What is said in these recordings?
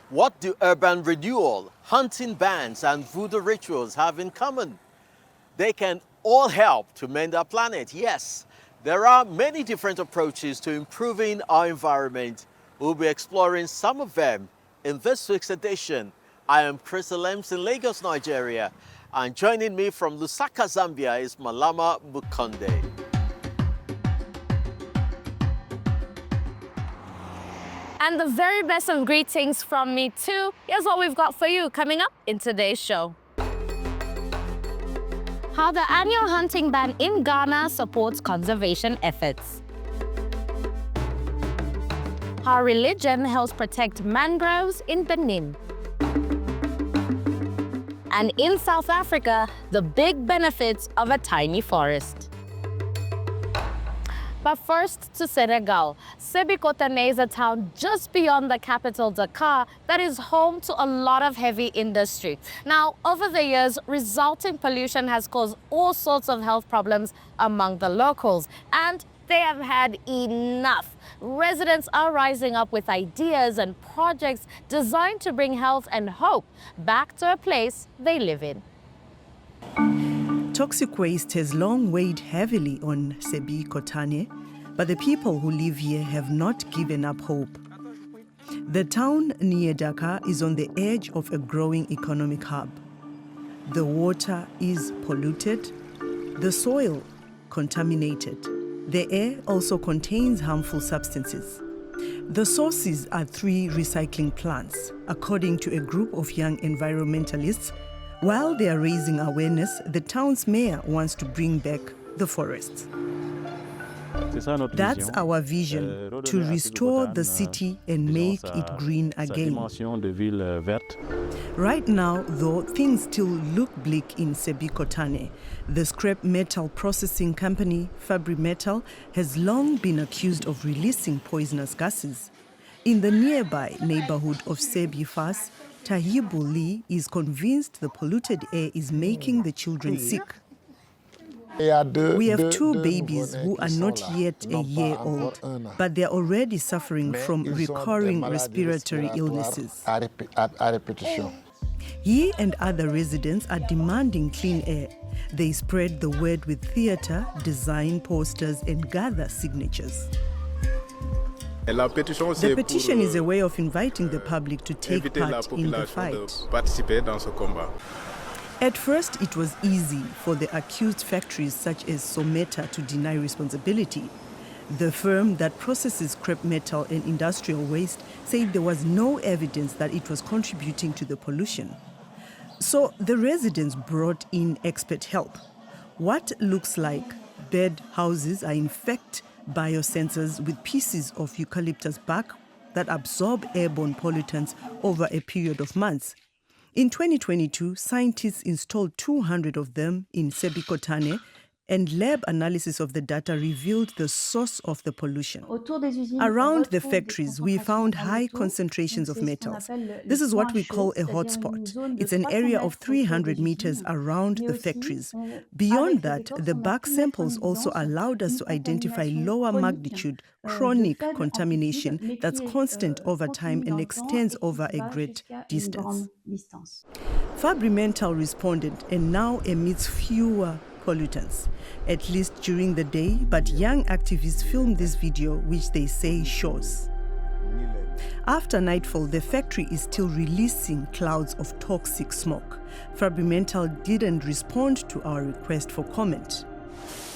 What do urban renewal, hunting bans, and voodoo rituals have in common? They can all help to mend our planet, yes. There are many different approaches to improving our environment. We'll be exploring some of them in this week's edition. I am Chris Lems in Lagos, Nigeria, and joining me from Lusaka, Zambia is Malama Mukonde. And the very best of greetings from me too. Here's what we've got for you coming up in today's show. How the annual hunting ban in Ghana supports conservation efforts. How religion helps protect mangroves in Benin. And in South Africa, the big benefits of a tiny forest. But first to Senegal. Sébikotane is a town just beyond the capital, Dakar, that is home to a lot of heavy industry. Now, over the years, resulting pollution has caused all sorts of health problems among the locals, and they have had enough. Residents are rising up with ideas and projects designed to bring health and hope back to a place they live in. Toxic waste has long weighed heavily on Sébikotane, but the people who live here have not given up hope. The town near Dakar is on the edge of a growing economic hub. The water is polluted, the soil contaminated. The air also contains harmful substances. The sources are 3 recycling plants, according to a group of young environmentalists. While they are raising awareness, the town's mayor wants to bring back the forests. That's our vision, to restore the city and make it green again. Right now, though, things still look bleak in Sébikotane. The scrap metal processing company, Fabri Metal, has long been accused of releasing poisonous gases. In the nearby neighborhood of Sebi Fas, Tahibu Lee is convinced the polluted air is making the children sick. We have 2 babies who are not yet a year old, but they are already suffering from recurring respiratory illnesses. He and other residents are demanding clean air. They spread the word with theater, design posters, and gather signatures. The petition is a way of inviting the public to take part in the fight. At first, it was easy for the accused factories such as Someta to deny responsibility. The firm that processes scrap metal and industrial waste said there was no evidence that it was contributing to the pollution. So the residents brought in expert help. What looks like bed houses are in fact biosensors with pieces of eucalyptus bark that absorb airborne pollutants over a period of months. In 2022, scientists installed 200 of them in Sébikotane, and lab analysis of the data revealed the source of the pollution. Around the factories, we found high concentrations of metals. This is what we call a hotspot. It's an area of 300 meters around the factories. Beyond that, the bark samples also allowed us to identify lower magnitude chronic contamination that's constant over time and extends over a great distance. Fabri Metal responded and now emits fewer pollutants, at least during the day, but young activists filmed this video, which they say shows. After nightfall, the factory is still releasing clouds of toxic smoke. Fabri Metal didn't respond to our request for comment.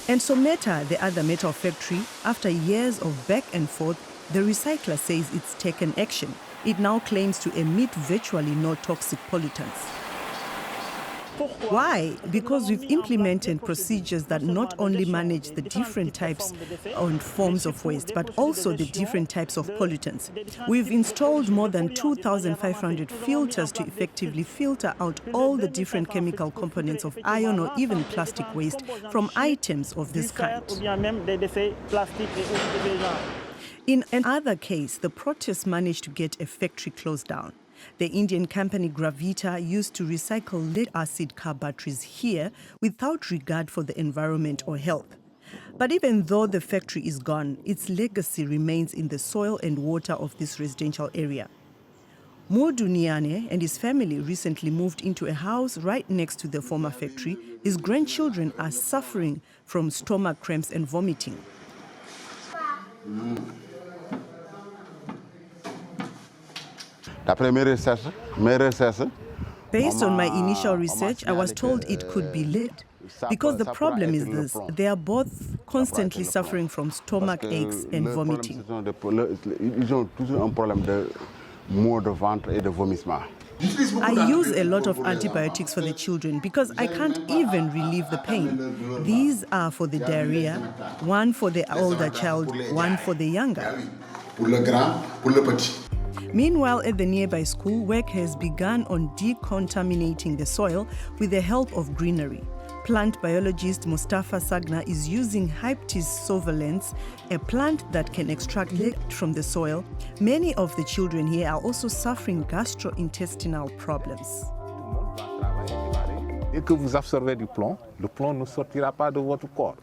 And Someta, the other metal factory, after years of back and forth, the recycler says it's taken action. It now claims to emit virtually no toxic pollutants. Why? Because we've implemented procedures that not only manage the different types and forms of waste, but also the different types of pollutants. We've installed more than 2,500 filters to effectively filter out all the different chemical components of iron or even plastic waste from items of this kind. In another case, the protests managed to get a factory closed down. The Indian company Gravita used to recycle lead-acid car batteries here without regard for the environment or health. But even though the factory is gone, its legacy remains in the soil and water of this residential area. Modu Niane and his family recently moved into a house right next to the former factory. His grandchildren are suffering from stomach cramps and vomiting. Based on my initial research, I was told it could be lead. Because the problem is this, they are both constantly suffering from stomach aches and vomiting. I use a lot of antibiotics for the children because I can't even relieve the pain. These are for the diarrhea, one for the older child, one for the younger. Meanwhile, at the nearby school, work has begun on decontaminating the soil with the help of greenery. Plant biologist Mustafa Sagna is using Hyptis sovalens, a plant that can extract lead from the soil. Many of the children here are also suffering gastrointestinal problems. Et que vous absorbez du plomb, le plomb ne sortira pas de votre corps.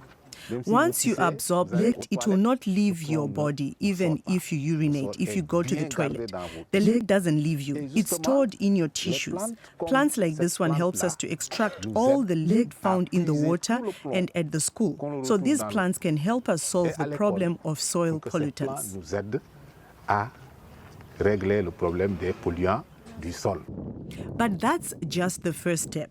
Once you absorb lead, it will not leave your body, even if you urinate, if you go to the toilet. The lead doesn't leave you. It's stored in your tissues. Plants like this one helps us to extract all the lead found in the water and at the school. So these plants can help us solve the problem of soil pollutants. Nous aide à régler le problème des polluants du sol. But that's just the first step.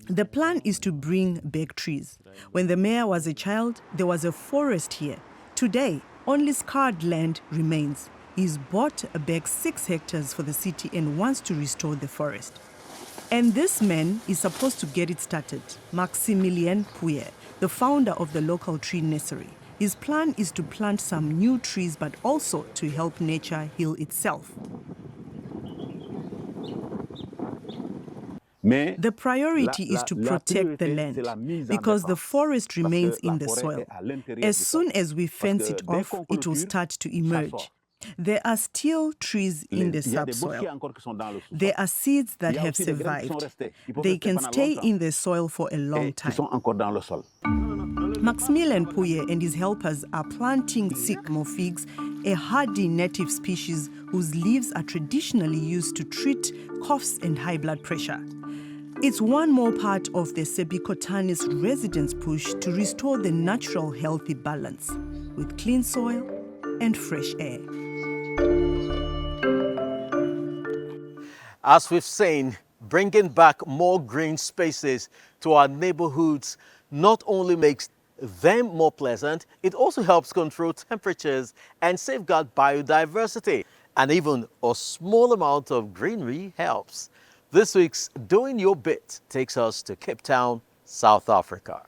The plan is to bring back trees. When the mayor was a child, there was a forest here. Today, only scarred land remains. He's bought back 6 hectares for the city and wants to restore the forest. And this man is supposed to get it started, Maximilien Pouye, the founder of the local tree nursery. His plan is to plant some new trees, but also to help nature heal itself. The priority is to protect the land because the forest remains in the soil. As soon as we fence it off, it will start to emerge. There are still trees in the subsoil. There are seeds that have survived. They can stay in the soil for a long time. Maximilien Pouye and his helpers are planting sycamore figs, a hardy native species whose leaves are traditionally used to treat coughs and high blood pressure. It's one more part of the Sebikotanis residents' push to restore the natural healthy balance with clean soil and fresh air. As we've seen, bringing back more green spaces to our neighborhoods not only makes them more pleasant, it also helps control temperatures and safeguard biodiversity. And even a small amount of greenery helps. This week's Doing Your Bit takes us to Cape Town, South Africa.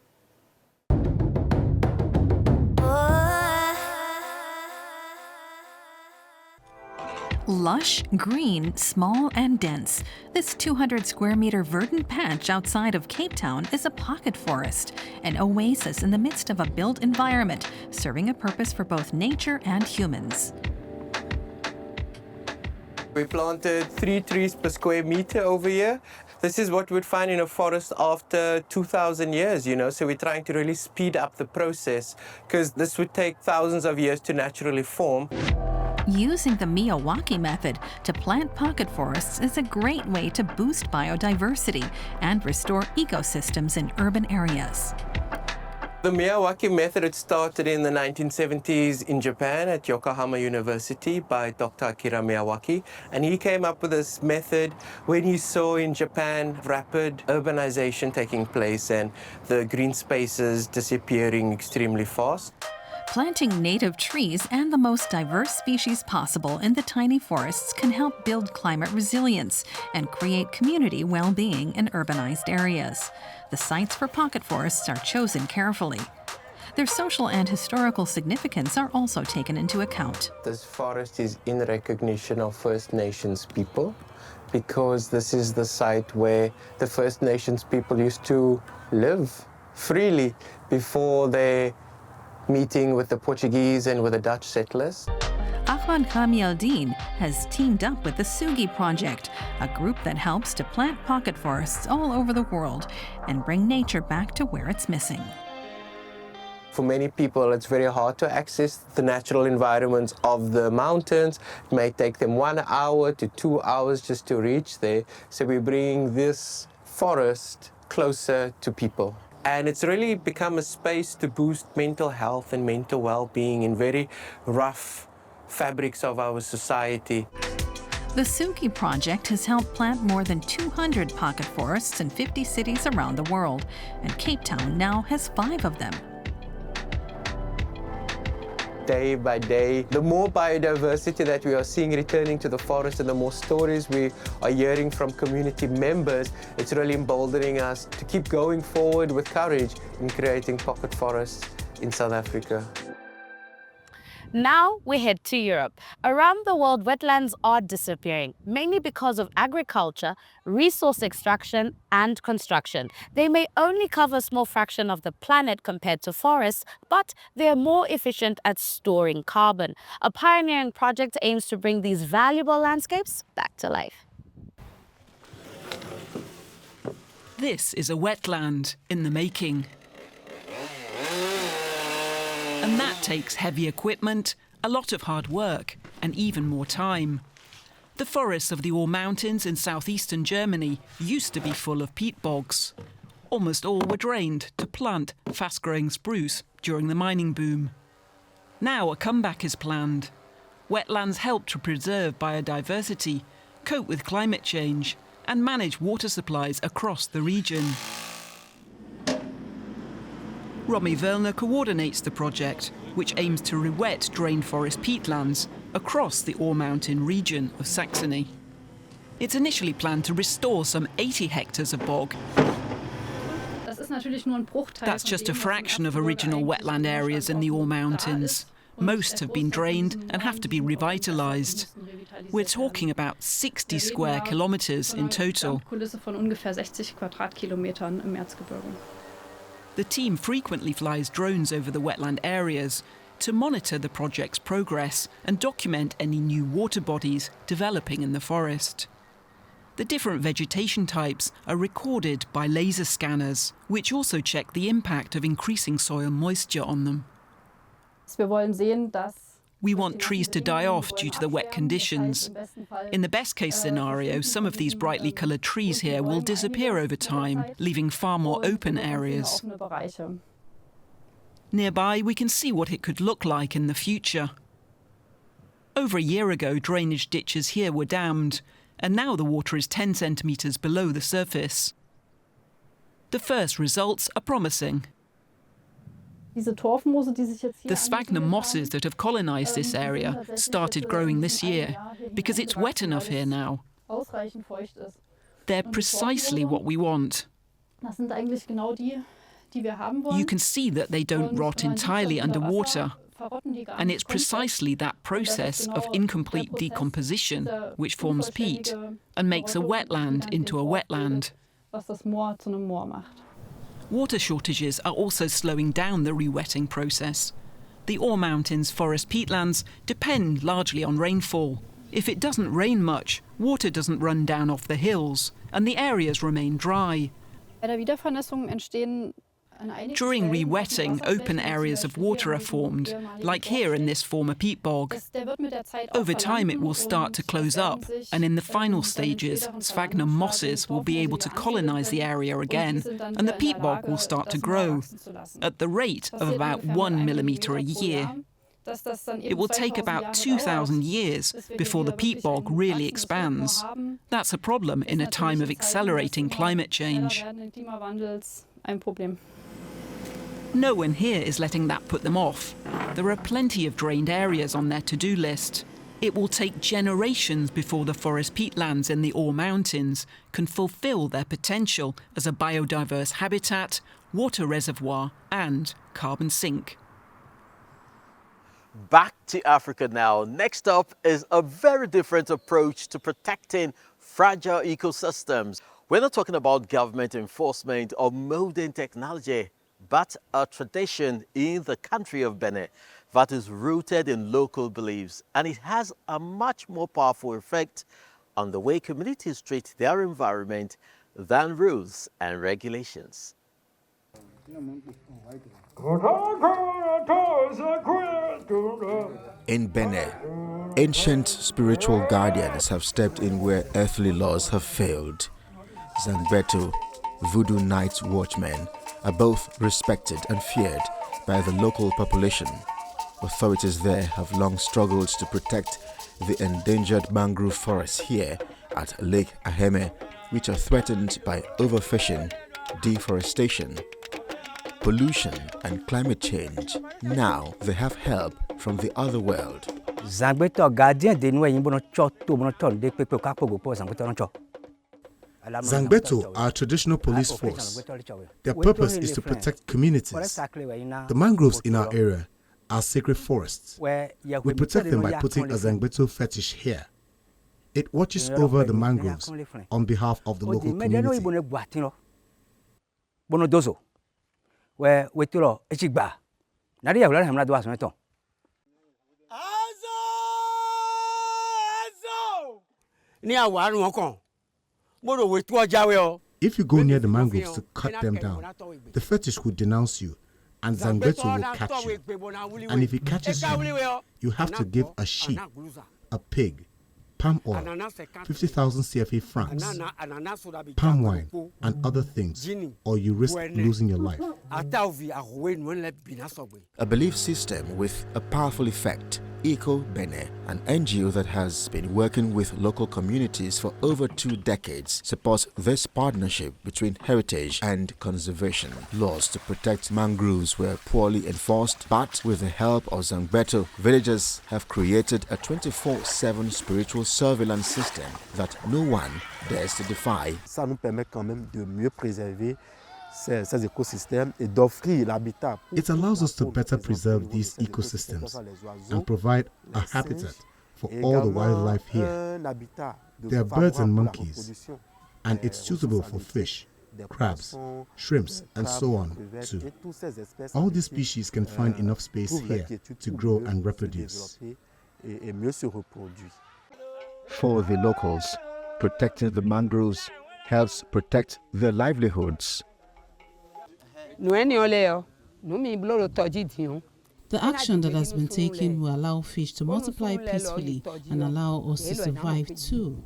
Lush, green, small and dense, this 200 square meter verdant patch outside of Cape Town is a pocket forest, an oasis in the midst of a built environment, serving a purpose for both nature and humans. We planted 3 trees per square meter over here. This is what we'd find in a forest after 2,000 years, so we're trying to really speed up the process because this would take thousands of years to naturally form. Using the Miyawaki method to plant pocket forests is a great way to boost biodiversity and restore ecosystems in urban areas. The Miyawaki method, it started in the 1970s in Japan at Yokohama University by Dr. Akira Miyawaki. And he came up with this method when he saw in Japan rapid urbanization taking place and the green spaces disappearing extremely fast. Planting native trees and the most diverse species possible in the tiny forests can help build climate resilience and create community well-being in urbanized areas. The sites for pocket forests are chosen carefully. Their social and historical significance are also taken into account. This forest is in recognition of First Nations people because this is the site where the First Nations people used to live freely before they meeting with the Portuguese and with the Dutch settlers. Ahmad Kamieldeen has teamed up with the Sugi Project, a group that helps to plant pocket forests all over the world and bring nature back to where it's missing. For many people, it's very hard to access the natural environments of the mountains. It may take them 1 hour to 2 hours just to reach there. So we bring this forest closer to people. And it's really become a space to boost mental health and mental well-being in very rough fabrics of our society. The Suki project has helped plant more than 200 pocket forests in 50 cities around the world, and Cape Town now has 5 of them. Day by day, the more biodiversity that we are seeing returning to the forest and the more stories we are hearing from community members, it's really emboldening us to keep going forward with courage in creating pocket forests in South Africa. Now we head to Europe. Around the world, wetlands are disappearing, mainly because of agriculture, resource extraction, and construction. They may only cover a small fraction of the planet compared to forests, but they are more efficient at storing carbon. A pioneering project aims to bring these valuable landscapes back to life. This is a wetland in the making. And that takes heavy equipment, a lot of hard work, and even more time. The forests of the Ore Mountains in southeastern Germany used to be full of peat bogs. Almost all were drained to plant fast-growing spruce during the mining boom. Now a comeback is planned. Wetlands help to preserve biodiversity, cope with climate change, and manage water supplies across the region. Romy Wellner coordinates the project, which aims to re-wet drained forest peatlands across the Ore Mountain region of Saxony. It's initially planned to restore some 80 hectares of bog. That's just a fraction of original wetland areas in the Ore Mountains. Most have been drained and have to be revitalised. We're talking about 60 square kilometres in total. The team frequently flies drones over the wetland areas to monitor the project's progress and document any new water bodies developing in the forest. The different vegetation types are recorded by laser scanners, which also check the impact of increasing soil moisture on them. We want trees to die off due to the wet conditions. In the best-case scenario, some of these brightly coloured trees here will disappear over time, leaving far more open areas. Nearby, we can see what it could look like in the future. Over a year ago, drainage ditches here were dammed, and now the water is 10 centimetres below the surface. The first results are promising. The sphagnum mosses that have colonised this area started growing this year because it's wet enough here now. They're precisely what we want. You can see that they don't rot entirely underwater, and it's precisely that process of incomplete decomposition which forms peat and makes a wetland into a wetland. Water shortages are also slowing down the rewetting process. The Ore Mountains forest peatlands depend largely on rainfall. If it doesn't rain much, water doesn't run down off the hills, and the areas remain dry. During rewetting, open areas of water are formed, like here in this former peat bog. Over time it will start to close up, and in the final stages, sphagnum mosses will be able to colonise the area again, and the peat bog will start to grow, at the rate of about 1 millimetre a year. It will take about 2,000 years before the peat bog really expands. That's a problem in a time of accelerating climate change. No one here is letting that put them off. There are plenty of drained areas on their to-do list. It will take generations before the forest peatlands in the Ore Mountains can fulfil their potential as a biodiverse habitat, water reservoir and carbon sink. Back to Africa now. Next up is a very different approach to protecting fragile ecosystems. We're not talking about government enforcement or modern technology, but a tradition in the country of Benin that is rooted in local beliefs, and it has a much more powerful effect on the way communities treat their environment than rules and regulations. In Benin, ancient spiritual guardians have stepped in where earthly laws have failed. Zangbeto, voodoo night watchmen, are both respected and feared by the local population. Authorities there have long struggled to protect the endangered mangrove forests here at Lake Aheme, which are threatened by overfishing, deforestation, pollution and climate change. Now they have help from the other world. Zangbeto are a traditional police force. Their purpose is to protect communities. The mangroves in our area are sacred forests. We protect them by putting a Zangbeto fetish here. It watches over the mangroves on behalf of the local community. If you go near the mangroves to cut them down, the fetish will denounce you and Zangbeto will catch you. And if he catches you, you have to give a sheep, a pig, palm oil, 50,000 CFA francs, palm wine, and other things, or you risk losing your life. A belief system with a powerful effect, EcoBene, an NGO that has been working with local communities for over 2 decades, supports this partnership between heritage and conservation. Laws to protect mangroves were poorly enforced, but with the help of Zangbeto, villagers have created a 24/7 spiritual surveillance system that no one dares to defy. Ça nous permet quand même de mieux préserver ces écosystèmes et d'offrir l'habitat. It allows us to better preserve these ecosystems and provide a habitat for all the wildlife here. There are birds and monkeys, and it's suitable for fish, crabs, shrimps, and so on too. All these species can find enough space here to grow and reproduce. For the locals, protecting the mangroves helps protect their livelihoods. The action that has been taken will allow fish to multiply peacefully and allow us to survive too.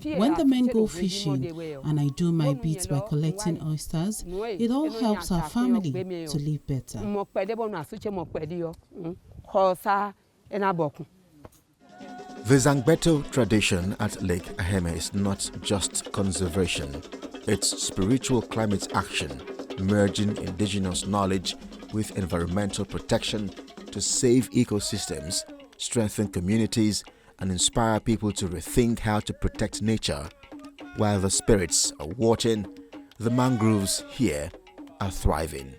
When the men go fishing and I do my bit by collecting oysters, it all helps our family to live better. The Zangbeto tradition at Lake Aheme is not just conservation, it's spiritual climate action, merging indigenous knowledge with environmental protection to save ecosystems, strengthen communities, and inspire people to rethink how to protect nature. While the spirits are watching, the mangroves here are thriving.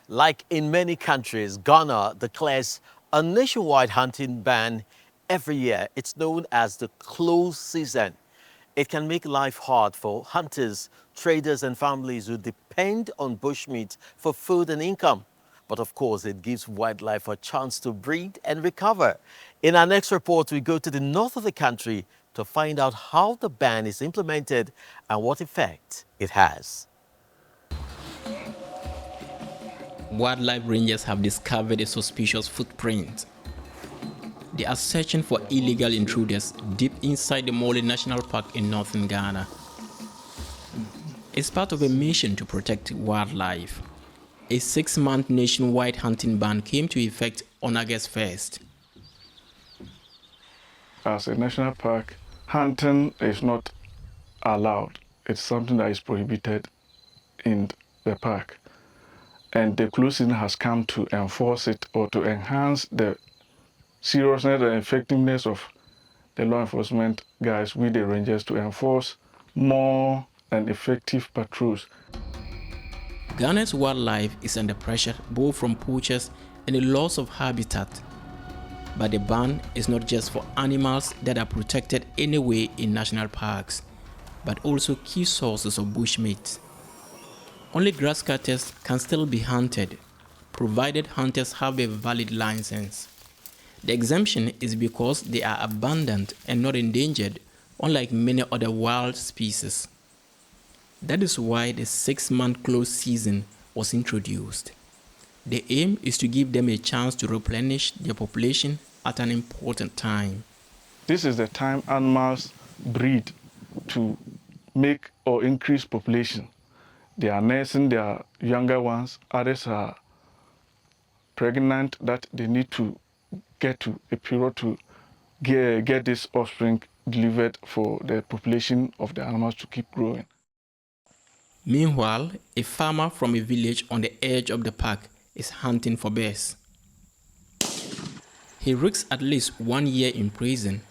Like in many countries, Ghana declares a nationwide hunting ban every year. It's known as the close season. It can make life hard for hunters, traders and families who depend on bushmeat for food and income. But of course, it gives wildlife a chance to breed and recover. In our next report, we go to the north of the country to find out how the ban is implemented and what effect it has. Wildlife rangers have discovered a suspicious footprint. They are searching for illegal intruders deep inside the Mole National Park in northern Ghana. It's part of a mission to protect wildlife. A 6-month nationwide hunting ban came to effect on August 1st. As a national park, hunting is not allowed. It's something that is prohibited in the park. And the closing has come to enforce it or to enhance the seriousness and effectiveness of the law enforcement guys with the rangers to enforce more and effective patrols. Ghana's wildlife is under pressure both from poachers and the loss of habitat. But the ban is not just for animals that are protected anyway in national parks, but also key sources of bushmeat. Only grass cutters can still be hunted, provided hunters have a valid license. The exemption is because they are abundant and not endangered, unlike many other wild species. That is why the 6-month close season was introduced. The aim is to give them a chance to replenish their population at an important time. This is the time animals breed to make or increase population. They are nursing their younger ones, others are pregnant that they need to get to a period to get this offspring delivered for the population of the animals to keep growing. Meanwhile, a farmer from a village on the edge of the park is hunting for bears. He risks at least 1 year in prison.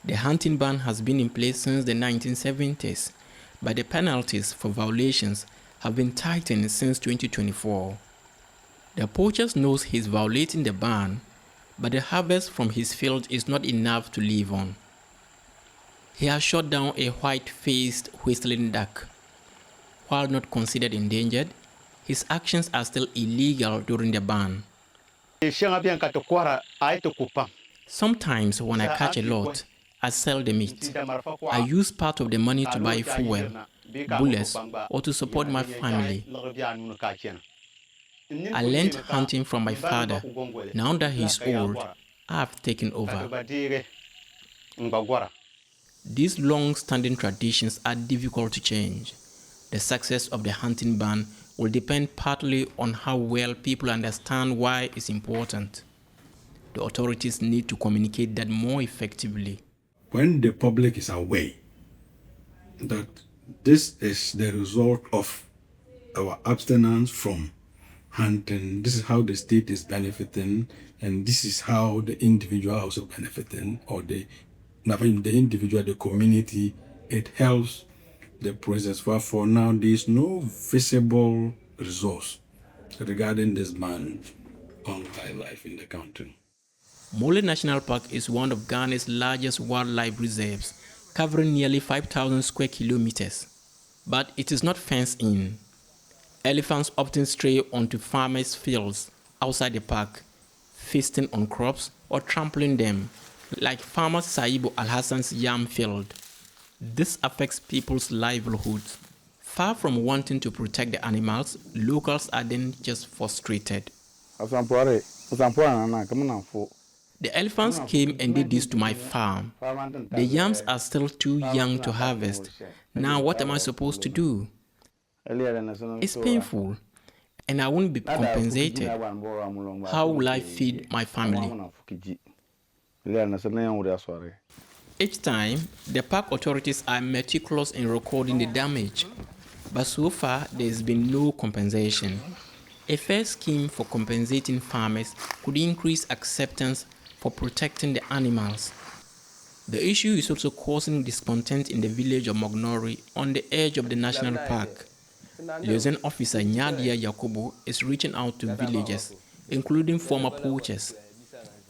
The hunting ban has been in place since the 1970s, but the penalties for violations have been tightened since 2024. The poacher knows he's violating the ban, but the harvest from his field is not enough to live on. He has shot down a white-faced whistling duck. While not considered endangered, his actions are still illegal during the ban. Sometimes when I catch a lot, I sell the meat. I use part of the money to buy fuel, bullets, or to support my family. I learned hunting from my father. Now that he's old, I have taken over. These long-standing traditions are difficult to change. The success of the hunting ban will depend partly on how well people understand why it's important. The authorities need to communicate that more effectively. When the public is aware that this is the result of our abstinence from hunting, this is how the state is benefiting, and this is how the individual also benefiting, or the individual, the community, it helps the process. For now, there is no visible resource regarding this ban on wildlife in the country. Mole National Park is one of Ghana's largest wildlife reserves, covering nearly 5,000 square kilometers. But it is not fenced in. Elephants often stray onto farmers' fields outside the park, feasting on crops or trampling them, like farmer Saibu Al-Hassan's yam field. This affects people's livelihoods. Far from wanting to protect the animals, locals are then just frustrated. The elephants came and did this to my farm. The yams are still too young to harvest. Now what am I supposed to do? It's painful, and I won't be compensated. How will I feed my family? Each time, the park authorities are meticulous in recording the damage, but so far there has been no compensation. A fair scheme for compensating farmers could increase acceptance for protecting the animals. The issue is also causing discontent in the village of Mognori on the edge of the national park. Liaison Officer Nyadia Yakubu is reaching out to villagers, including former poachers.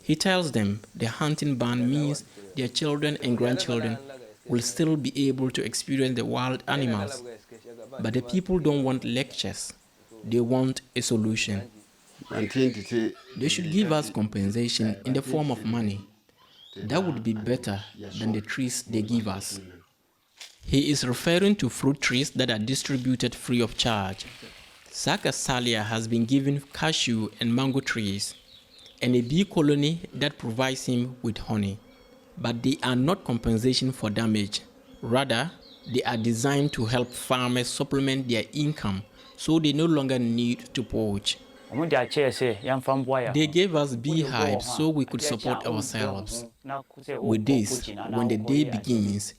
He tells them the hunting ban means their children and grandchildren will still be able to experience the wild animals. But the people don't want lectures. They want a solution. They should give us compensation in the form of money. That would be better than the trees they give us. He is referring to fruit trees that are distributed free of charge. Saka Salia has been given cashew and mango trees, and a bee colony that provides him with honey. But they are not compensation for damage. Rather, they are designed to help farmers supplement their income so they no longer need to poach. They gave us beehives so we could support ourselves. With this, when the day begins,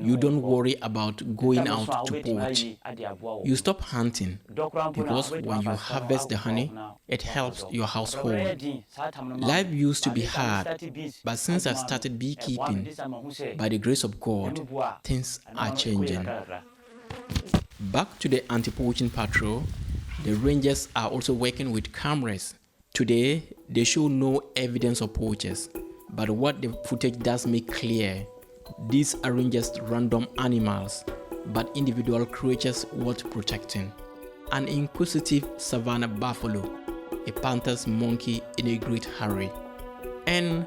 you don't worry about going out to poach. You stop hunting because when you harvest the honey, it helps your household. Life used to be hard, but since I started beekeeping, by the grace of God, things are changing. Back to the anti-poaching patrol, the rangers are also working with cameras. Today, they show no evidence of poachers, but what the footage does make clear, these aren't just random animals, but individual creatures worth protecting. An inquisitive savanna buffalo, a panther's monkey in a great hurry, and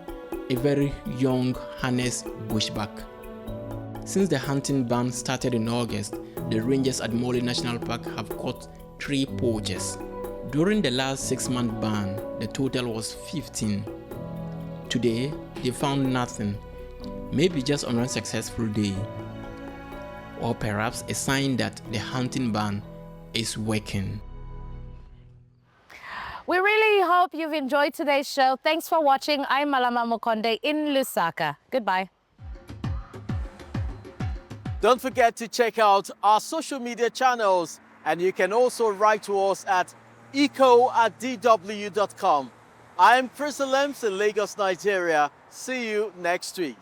a very young harnessed bushbuck. Since the hunting ban started in August, the rangers at Mole National Park have caught 3 poachers. During the last 6-month ban, the total was 15. Today, they found nothing, maybe just an unsuccessful day, or perhaps a sign that the hunting ban is working. We really hope you've enjoyed today's show. Thanks for watching. I'm Malama Mokonde in Lusaka. Goodbye. Don't forget to check out our social media channels, and you can also write to us at eco@dw.com. I'm Chris Alems in Lagos, Nigeria. See you next week.